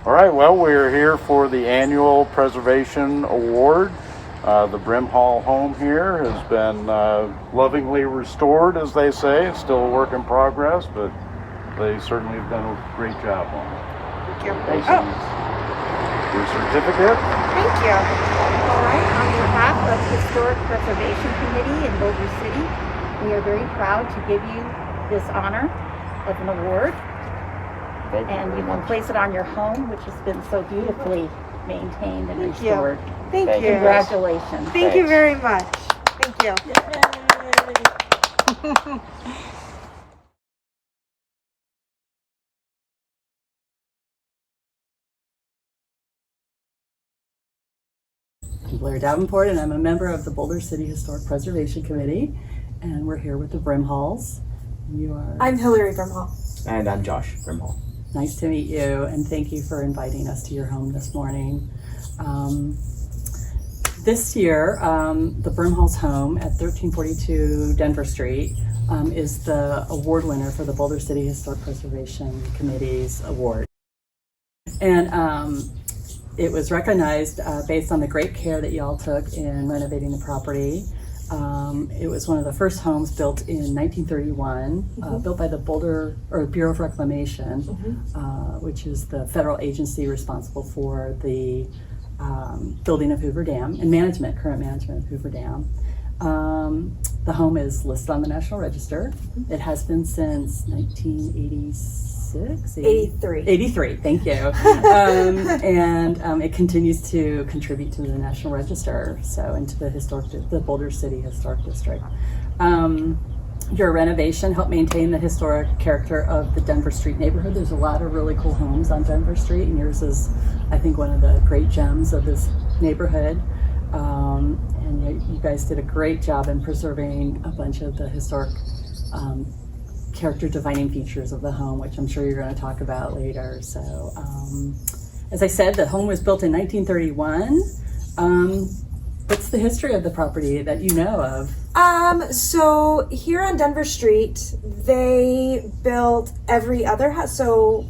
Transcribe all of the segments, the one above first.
All right, well, we're here for the annual Preservation Award. The Brimhall home here has been lovingly restored, as they say. It's still a work in progress, but they certainly have done a great job on it. Thank you. Thanks. Your certificate. Thank you. All right, on behalf of the Historic Preservation Committee in Boulder City, we are very proud to give you this honor of an award. And you can place it on your home, which has been so beautifully maintained and restored. Thank you. Congratulations. Thank you very much. Thank you. I'm Blair Davenport, and I'm a member of the Boulder City Historic Preservation Committee, and we're here with the Brimhalls. You are... I'm Hillary Brimhall. And I'm Josh Brimhall. Nice to meet you, and thank you for inviting us to your home this morning. This year, the Brimhalls home at 1342 Denver Street is the award winner for the Boulder City Historic Preservation Committee's award. And it was recognized based on the great care that y'all took in renovating the property. It was one of the first homes built in 1931, built by the Bureau of Reclamation, which is the federal agency responsible for the building of Hoover Dam and current management of Hoover Dam. The home is listed on the National Register. It has been since 1983, thank you. And it continues to contribute to the National Register, so into the Boulder City Historic District. Your renovation helped maintain the historic character of the Denver Street neighborhood. There's a lot of really cool homes on Denver Street, and yours is, I think, one of the great gems of this neighborhood. And you guys did a great job in preserving a bunch of the historic character defining features of the home, which I'm sure you're going to talk about later. So, as I said, the home was built in 1931. What's the history of the property that you know of? So here on Denver Street, they built every other house. So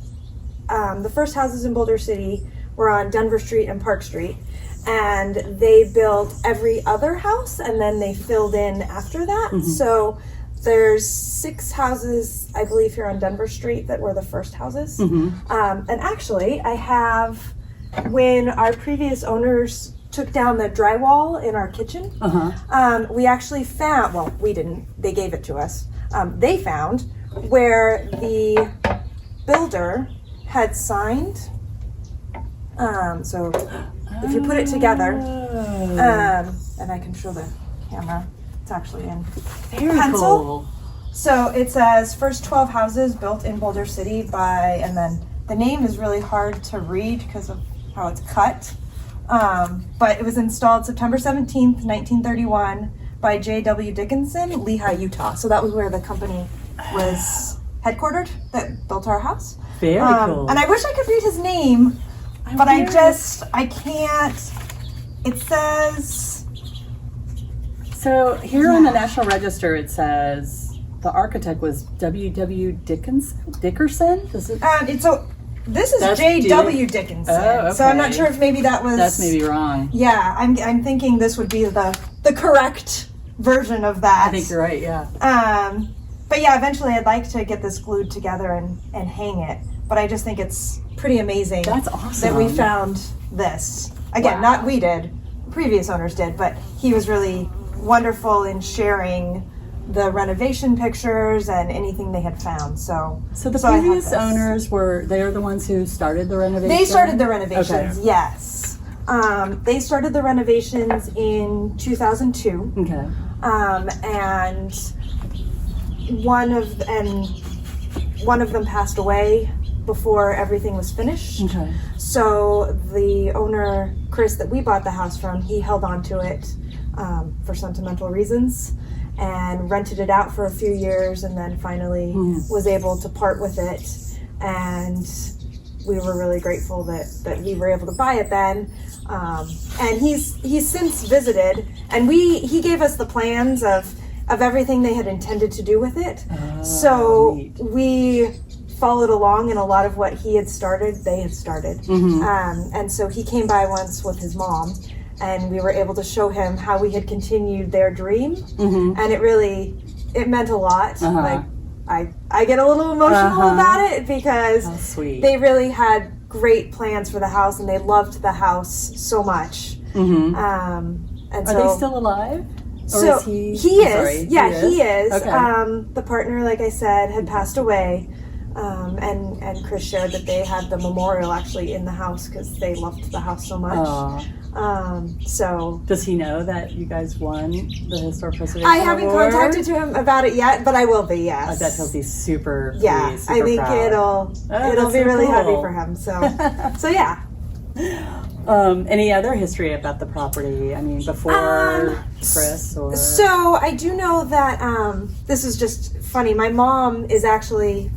the first houses in Boulder City were on Denver Street and Park Street, and they built every other house, and then they filled in after that. So there's 6 houses, I believe, here on Denver Street that were the first houses. And actually, I have, when our previous owners took down the drywall in our kitchen, we actually found, well, we didn't, they gave it to us. They found where the builder had signed. So if you put it together, and I can show the camera, it's actually in pencil. Cool. So it says first 12 houses built in Boulder City by, and then the name is really hard to read because of how it's cut. But it was installed September 17th, 1931 by J.W. Dickinson, Lehigh, Utah. So that was where the company was headquartered that built our house. Very cool. And I wish I could read his name, but I can't. It says... So here on the National Register, it says the architect was W.W. Dickerson? Does it? This is J.W. Dickinson. Oh, okay. So I'm not sure if maybe that was... That's maybe wrong. Yeah, I'm thinking this would be the correct version of that. I think you're right, yeah. But yeah, eventually I'd like to get this glued together and hang it. But I just think it's pretty amazing. That's awesome. That we found this. Again, not we did, previous owners did, but he was really wonderful in sharing the renovation pictures and anything they had found. So the previous owners they're the ones who started the renovation? They started the renovations, okay. Yes. They started the renovations in 2002. Okay. And one of them passed away before everything was finished. Okay. So the owner, Chris, that we bought the house from, he held on to it for sentimental reasons and rented it out for a few years, and then finally was able to part with it. And we were really grateful that we were able to buy it then. And he's since visited, and he gave us the plans of everything they had intended to do with it. So neat. we followed along in a lot of what he had started, they had started. And so he came by once with his mom, and we were able to show him how we had continued their dream. And it meant a lot. Like, I get a little emotional about it because they really had great plans for the house, and they loved the house so much. And Are so, they still alive? Or so is he? he is. Sorry, Yeah, he is. Okay. The partner, like I said, had passed away. And Chris shared that they had the memorial actually in the house because they loved the house so much. So does he know that you guys won the Historic Preservation I haven't Award? contacted him about it yet, but I will be. Yes. I bet he'll be super. Yeah, pleased, super I think proud. it'll be so really happy cool. for him. So yeah. Any other history about the property? I mean, before Chris or? So I do know that this is just funny. My mom is actually.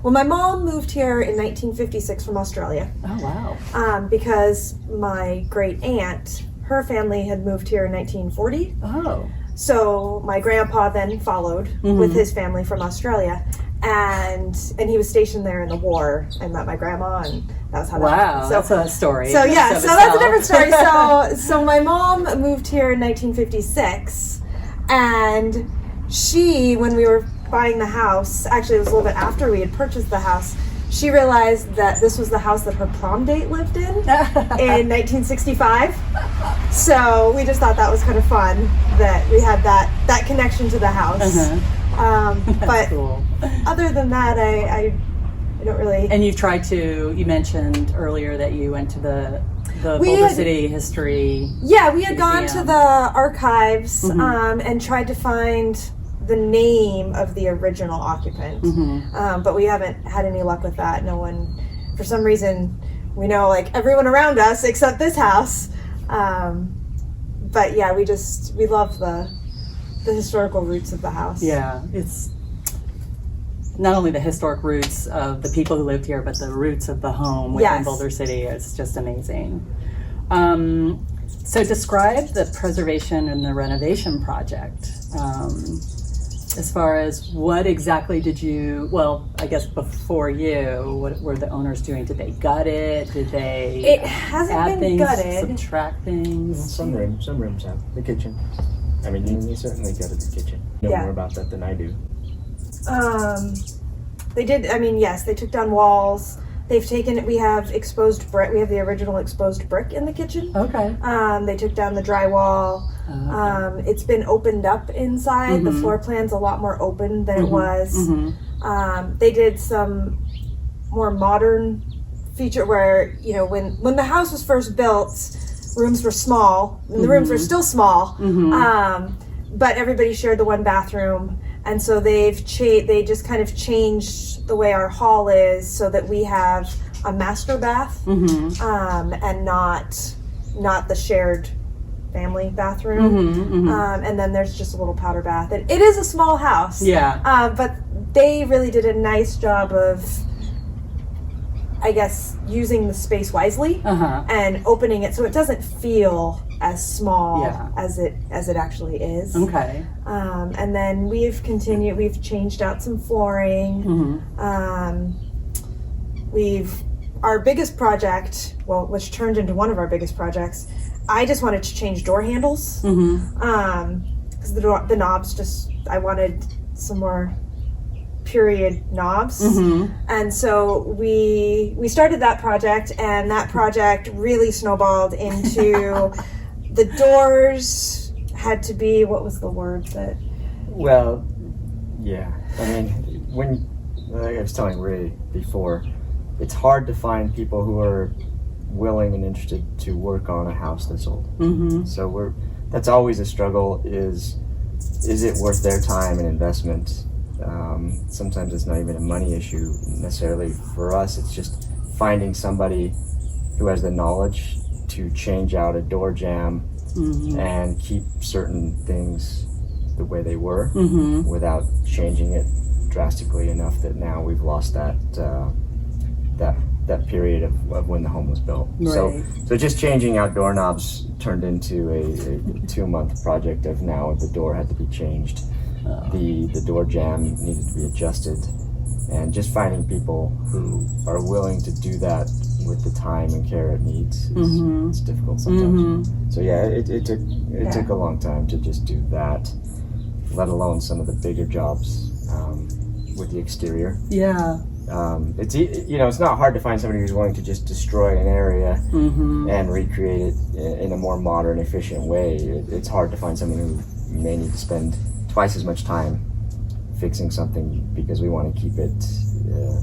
Well, my mom moved here in 1956 from Australia. Oh, wow. Because my great aunt, her family had moved here in 1940. Oh. So my grandpa then followed with his family from Australia, and he was stationed there in the war. I met my grandma, and that was how that happened. Wow, that's a story. So yeah, of so that's a itself. different story. So my mom moved here in 1956, and she, when we were buying the house, actually it was a little bit after we had purchased the house, she realized that this was the house that her prom date lived in 1965. So we just thought that was kind of fun that we had that connection to the house. But cool. Other than that, I don't really. And you mentioned earlier that you went to the Boulder City History. Yeah, we had gone Museum. to the archives and tried to find the name of the original occupant, but we haven't had any luck with that. No one, for some reason, we know like everyone around us except this house. But yeah, we love the historical roots of the house. Yeah, it's not only the historic roots of the people who lived here, but the roots of the home within Boulder City. It's just amazing. So describe the preservation and the renovation project. As far as what exactly I guess before you, what were the owners doing? Did they gut it? Did they It hasn't add been things, gutted. subtract things? Some rooms have the kitchen. I mean, you certainly gutted the kitchen. You know more about that than I do. They did. I mean, yes, they took down walls. They've taken. We have exposed brick. We have the original exposed brick in the kitchen. Okay. They took down the drywall. It's been opened up inside. The floor plan's a lot more open than it was. They did some more modern feature where, when the house was first built, rooms were small, and the rooms were still small, but everybody shared the one bathroom, and so they just kind of changed the way our hall is so that we have a master bath, and not the shared family bathroom. And then there's just a little powder bath. It is a small house. Yeah. But they really did a nice job of, I guess, using the space wisely and opening it so it doesn't feel as small as it actually is. Okay. And then we've changed out some flooring. Our biggest project, which turned into one of our biggest projects, I just wanted to change door handles. Because the knobs I wanted some more period knobs. And so we started that project, and that project really snowballed into the doors had to be, what was the word that? Well, yeah. I mean, like I was telling Ray before, it's hard to find people who are willing and interested to work on a house that's old. So that's always a struggle. Is it worth their time and investment? Sometimes it's not even a money issue necessarily for us. It's just finding somebody who has the knowledge to change out a door jamb and keep certain things the way they were without changing it drastically enough that now we've lost that period of when the home was built. Right. So just changing out doorknobs turned into a 2-month project of now the door had to be changed. The door jamb needed to be adjusted. And just finding people who are willing to do that with the time and care it needs is it's difficult sometimes. So yeah, it took a long time to just do that, let alone some of the bigger jobs with the exterior. Yeah. It's not hard to find somebody who's willing to just destroy an area and recreate it in a more modern, efficient way. It's hard to find someone who may need to spend twice as much time fixing something because we want to keep it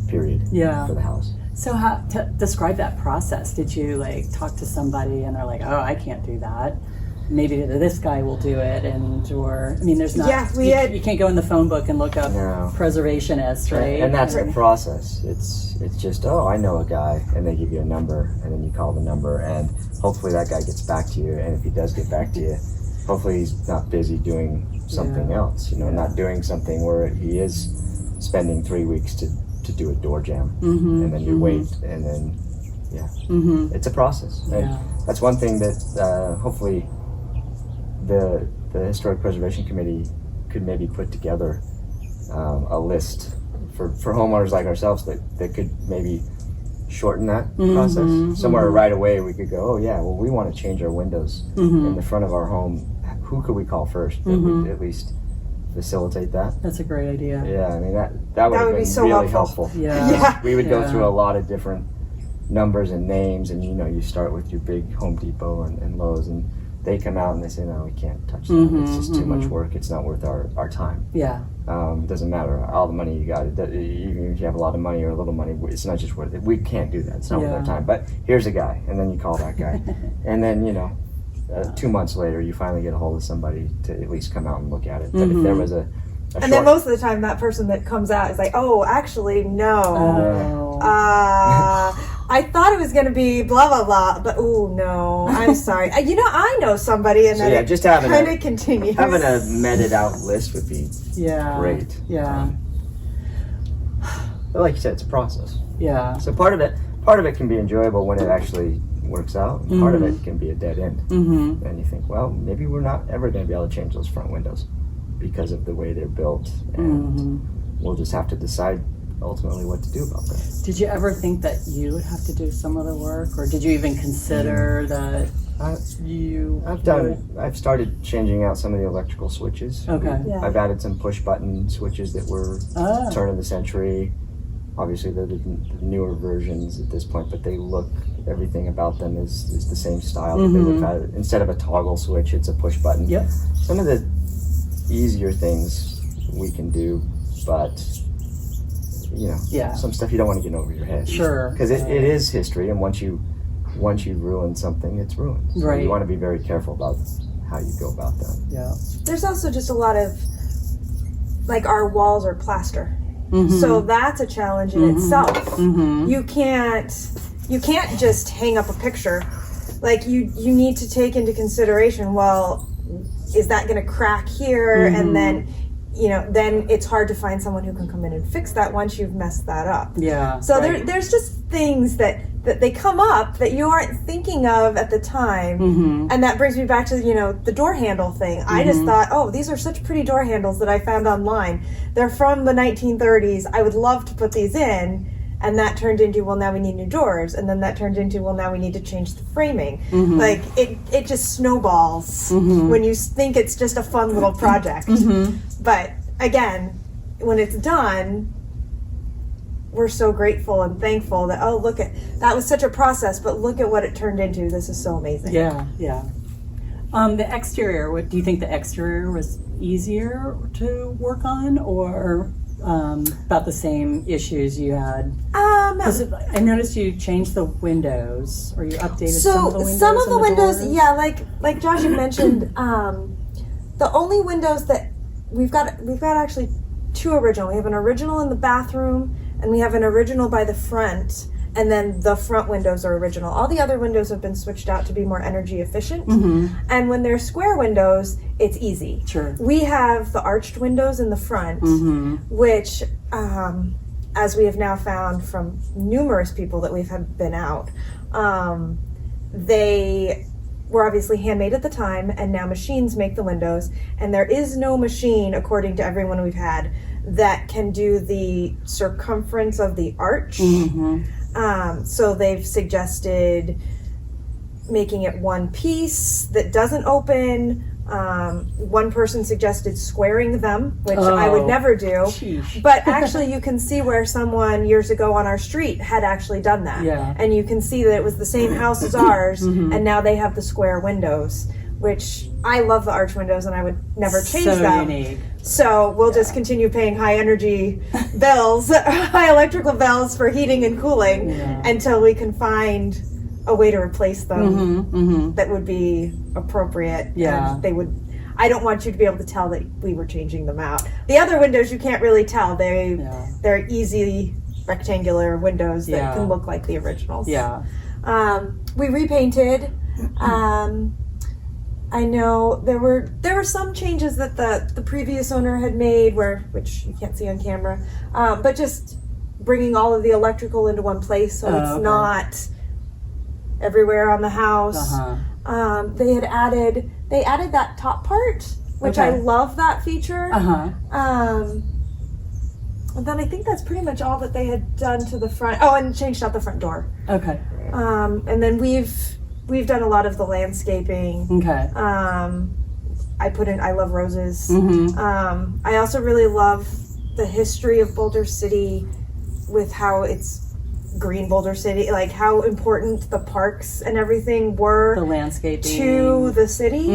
period for the house. So how to describe that process? Did you like talk to somebody and they're like, oh, I can't do that, maybe this guy will do it, or I mean, there's not you can't go in the phone book and look up preservationist, right? And that's the process. It's just, oh, I know a guy, and they give you a number, and then you call the number, and hopefully that guy gets back to you, and if he does get back to you, hopefully he's not busy doing something else, not doing something where he is spending 3 weeks to do a door jam, and then you wait, and then it's a process. And that's one thing that hopefully the Historic Preservation Committee could maybe put together a list for homeowners like ourselves that could maybe shorten that process. Somewhere right away we could go, oh yeah, well, we want to change our windows in the front of our home. Who could we call first that would at least facilitate that? That's a great idea. Yeah, I mean that would have been so really helpful. Yeah. We would go through a lot of different numbers and names, and you start with your big Home Depot and Lowe's, and they come out and they say, no, we can't touch that. It's just too much work. It's not worth our time. Yeah. It doesn't matter all the money you got. Even if you have a lot of money or a little money, it's not just worth it. We can't do that. It's not worth our time. But here's a guy, and then you call that guy, and then 2 months later, you finally get a hold of somebody to at least come out and look at it. But if there was then most of the time that person that comes out is like, oh, actually, no. I thought it was going to be blah, blah, blah, but no, I'm sorry. I know somebody, and then just having kind of continues. Having a meted out list would be great. Yeah. But like you said, it's a process. Yeah. So part of it can be enjoyable when it actually works out, and part of it can be a dead end. And you think, well, maybe we're not ever going to be able to change those front windows because of the way they're built, and we'll just have to decide ultimately what to do about that. Did you ever think that you would have to do some of the work, or did you even consider that I've started changing out some of the electrical switches. Okay. Yeah. I've added some push button switches that were turn of the century. Obviously they're the newer versions at this point, but everything about them is the same style that they would have had. Instead of a toggle switch, it's a push button. Yep. Some of the easier things we can do, but some stuff you don't want to get over your head. Sure. Because it is history, and once you ruin something, it's ruined. So right. You want to be very careful about how you go about that. Yeah. There's also just a lot of, like, our walls are plaster. So that's a challenge in itself. You can't just hang up a picture. Like, you need to take into consideration, well, is that going to crack here? And then, then it's hard to find someone who can come in and fix that once you've messed that up. Yeah. So there's just things that they come up that you aren't thinking of at the time. And that brings me back to, the door handle thing. I just thought, oh, these are such pretty door handles that I found online. They're from the 1930s. I would love to put these in. And that turned into, well, now we need new doors. And then that turned into, well, now we need to change the framing. Like, it just snowballs when you think it's just a fun little project. But again, when it's done, we're so grateful and thankful that, oh, look at, that was such a process, but look at what it turned into. This is so amazing. Yeah, yeah. The exterior, do you think the exterior was easier to work on, or about the same issues you had? I noticed you changed the windows, or you updated some of the windows. Some of the windows, doors. yeah, like Josh had mentioned, the only windows that we've got actually two original. We have an original in the bathroom, and we have an original by the front, and then the front windows are original. All the other windows have been switched out to be more energy efficient. And when they're square windows, it's easy. Sure. We have the arched windows in the front, which, as we have now found from numerous people that we've been out, they were obviously handmade at the time, and now machines make the windows, and there is no machine, according to everyone we've had, that can do the circumference of the arch. So they've suggested making it one piece that doesn't open. One person suggested squaring them, which I would never do. Sheesh. But actually, you can see where someone years ago on our street had actually done that. Yeah. And you can see that it was the same house as ours, and now they have the square windows, which I love the arch windows, and I would never change So them. unique. So we'll just continue paying high energy bills, high electrical bills for heating and cooling until we can find a way to replace them that would be appropriate. Yeah. And they would. I don't want you to be able to tell that we were changing them out. The other windows you can't really tell. They're easy rectangular windows that can look like the originals. Yeah. We repainted. I know there were some changes that the previous owner had made, which you can't see on camera, but just bringing all of the electrical into one place so it's not everywhere on the house. They added that top part, which I love that feature. And then I think that's pretty much all that they had done to the front. Oh, and changed out the front door. Okay. And then we've done a lot of the landscaping. Okay. I love roses. I also really love the history of Boulder City with how it's green Boulder City, like how important the parks and everything were The landscaping to the city.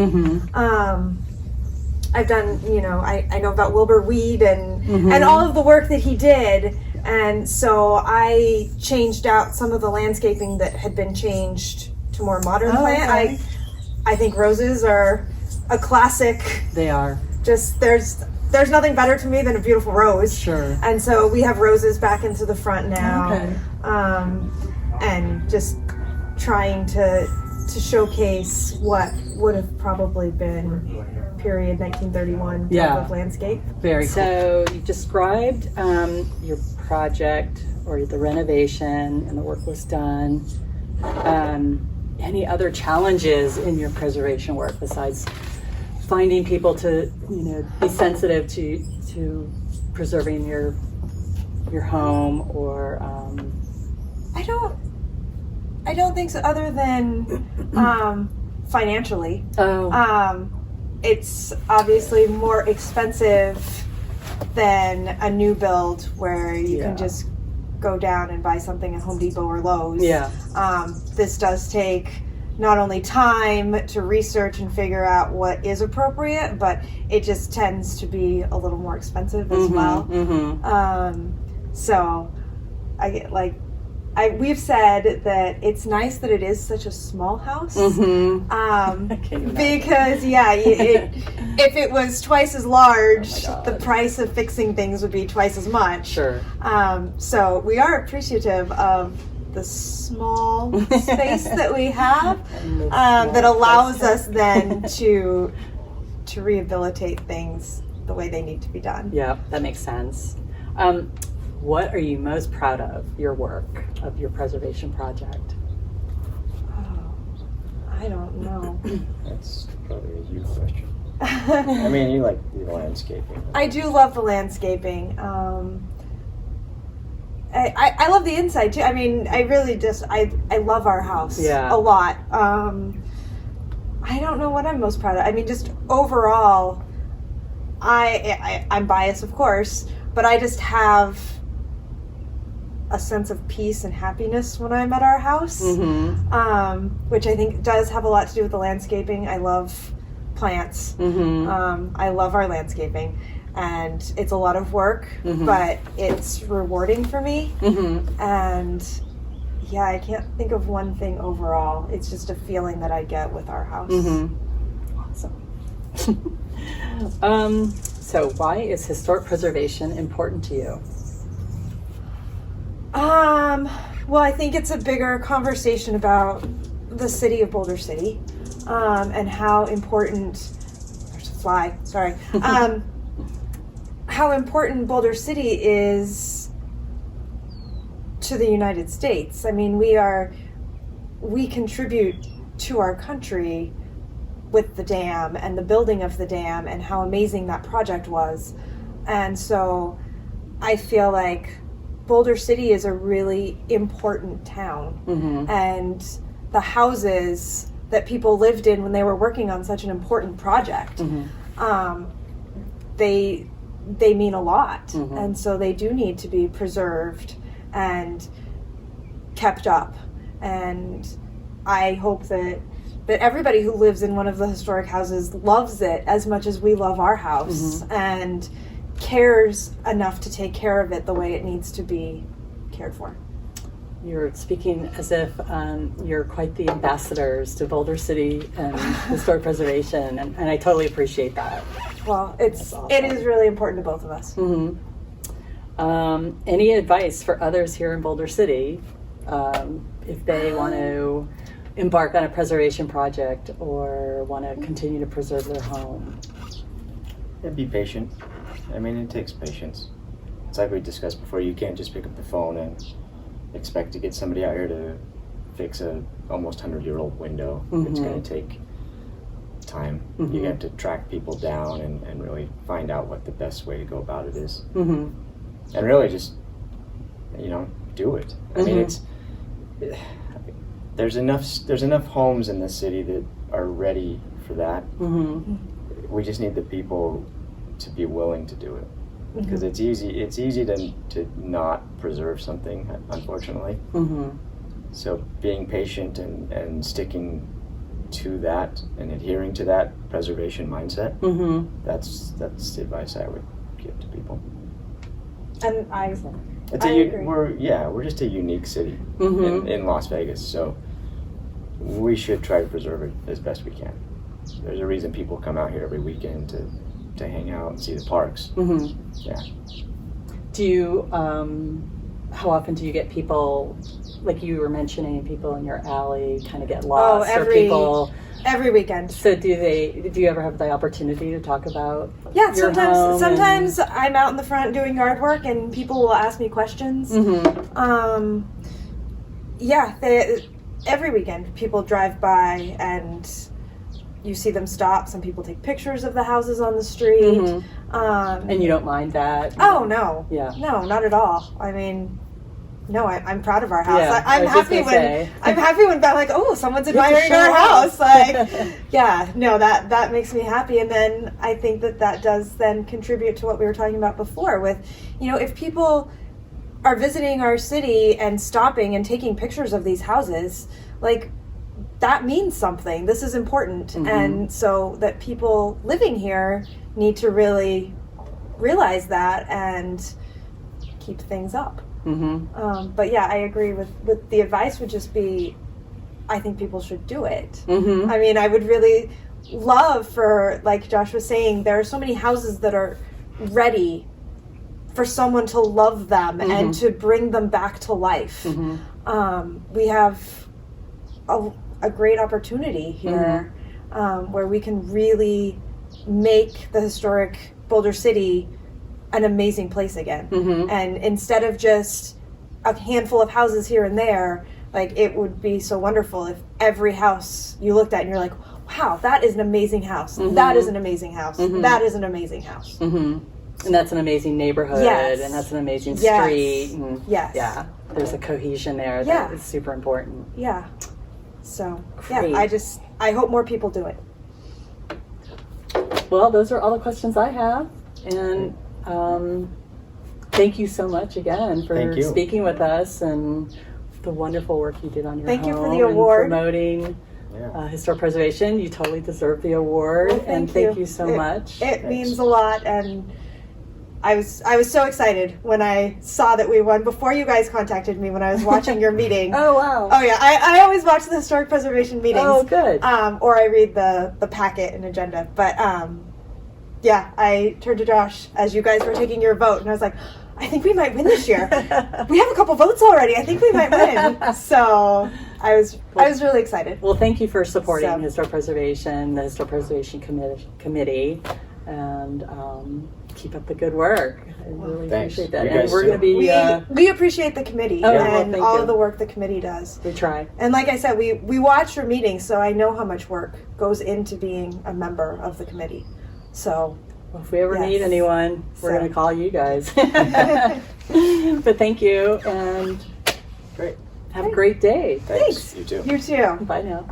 I've done, I know about Wilbur Weed and all of the work that he did. And so I changed out some of the landscaping that had been changed to more modern plant. Okay. I think roses are a classic. They are. Just there's nothing better to me than a beautiful rose. Sure. And so we have roses back into the front now. Okay. And just trying to showcase what would have probably been period 1931 type of landscape. Very cool. So you described your project or the renovation and the work was done. Any other challenges in your preservation work besides finding people to be sensitive to preserving your home or I don't think so, other than financially. It's obviously more expensive than a new build where you can just go down and buy something at Home Depot or Lowe's. This does take not only time to research and figure out what is appropriate, but it just tends to be a little more expensive as well. So I get we've said that it's nice that it is such a small house. Because if it was twice as large, the price of fixing things would be twice as much. Sure. So we are appreciative of the small space that we have that allows us then to rehabilitate things the way they need to be done. Yeah, that makes sense. What are you most proud of your work, of your preservation project? Oh, I don't know. That's probably a you question. I mean, you like the landscaping. I do love the landscaping. I love the inside too. I mean, I really just I love our house a lot. I don't know what I'm most proud of. I mean, just overall, I'm biased, of course, but I just have a sense of peace and happiness when I'm at our house, which I think does have a lot to do with the landscaping. I love plants. I love our landscaping, and it's a lot of work, but it's rewarding for me. And yeah, I can't think of one thing overall. It's just a feeling that I get with our house. Awesome. So why is historic preservation important to you? Well, I think it's a bigger conversation about the city of Boulder City, and how important, there's a fly, sorry, how important Boulder City is to the United States. I mean, we contribute to our country with the dam and the building of the dam and how amazing that project was. And so I feel like Boulder City is a really important town. And the houses that people lived in when they were working on such an important project, they mean a lot. And so they do need to be preserved and kept up. And I hope that everybody who lives in one of the historic houses loves it as much as we love our house, and cares enough to take care of it the way it needs to be cared for. You're speaking as if you're quite the ambassadors to Boulder City and historic preservation, and I totally appreciate that. Well, That's awesome. it is really important to both of us. Any advice for others here in Boulder City if they want to embark on a preservation project or want to continue to preserve their home? Yeah, be patient. I mean, it takes patience. It's like we discussed before. You can't just pick up the phone and expect to get somebody out here to fix a almost 100-year-old window. It's going to take time. You have to track people down and really find out what the best way to go about it is. And really just, do it. I mean, there's enough homes in this city that are ready for that. We just need the people to be willing to do it, because it's easy to not preserve something, unfortunately. So being patient and sticking to that and adhering to that preservation mindset, that's the advice I would give to people. And I agree. We're just a unique city in Las Vegas, so we should try to preserve it as best we can. There's a reason people come out here every weekend to hang out and see the parks. Yeah. Do you, how often do you get people, like you were mentioning, people in your alley kind of get lost? Every weekend. So do you ever have the opportunity to talk about Yeah, your home sometimes I'm out in the front doing yard work and people will ask me questions. Every weekend people drive by and you see them stop. Some people take pictures of the houses on the street. and you don't mind that? Oh, no. Yeah. No, not at all. I mean, no, I'm proud of our house. Yeah, I'm happy when I'm like, oh, someone's admiring our house. Like, yeah, no, that makes me happy. And then I think that does then contribute to what we were talking about before with, if people are visiting our city and stopping and taking pictures of these houses, like, that means something. This is important. And so that people living here need to really realize that and keep things up. But yeah, I agree with the advice would just be, I think people should do it. I mean, I would really love for, like Josh was saying, there are so many houses that are ready for someone to love them and to bring them back to life. We have a great opportunity here where we can really make the historic Boulder City an amazing place again. And instead of just a handful of houses here and there, like, it would be so wonderful if every house you looked at and you're like, wow, that is an amazing house. That is an amazing house. That is an amazing house. And that's an amazing neighborhood, and that's an amazing street. And yeah, there's a cohesion there that is super important. Yeah. So, Great. yeah, I hope more people do it. Well, those are all the questions I have. And thank you so much again for speaking with us and the wonderful work you did on your home. Thank you for the award. And promoting historic preservation. You totally deserve the award. Well, thank you so much. It means a lot, and I was so excited when I saw that we won before you guys contacted me when I was watching your meeting. Oh, wow. Oh, yeah. I always watch the historic preservation meetings. Oh, good. Or I read the packet and agenda. But, yeah, I turned to Josh as you guys were taking your vote, and I was like, I think we might win this year. We have a couple votes already. I think we might win. So I was really excited. Well, thank you for supporting historic preservation, the Historic Preservation Committee, and keep up the good work. I really appreciate that. And we're going to be... We appreciate the committee and all of the work the committee does. We try. And like I said, we watch your meetings, so I know how much work goes into being a member of the committee. So Well, if we ever Yes. need anyone, we're So. going to call you guys. But thank you, and Great. have a great day. Thanks. You too. You too. Bye now.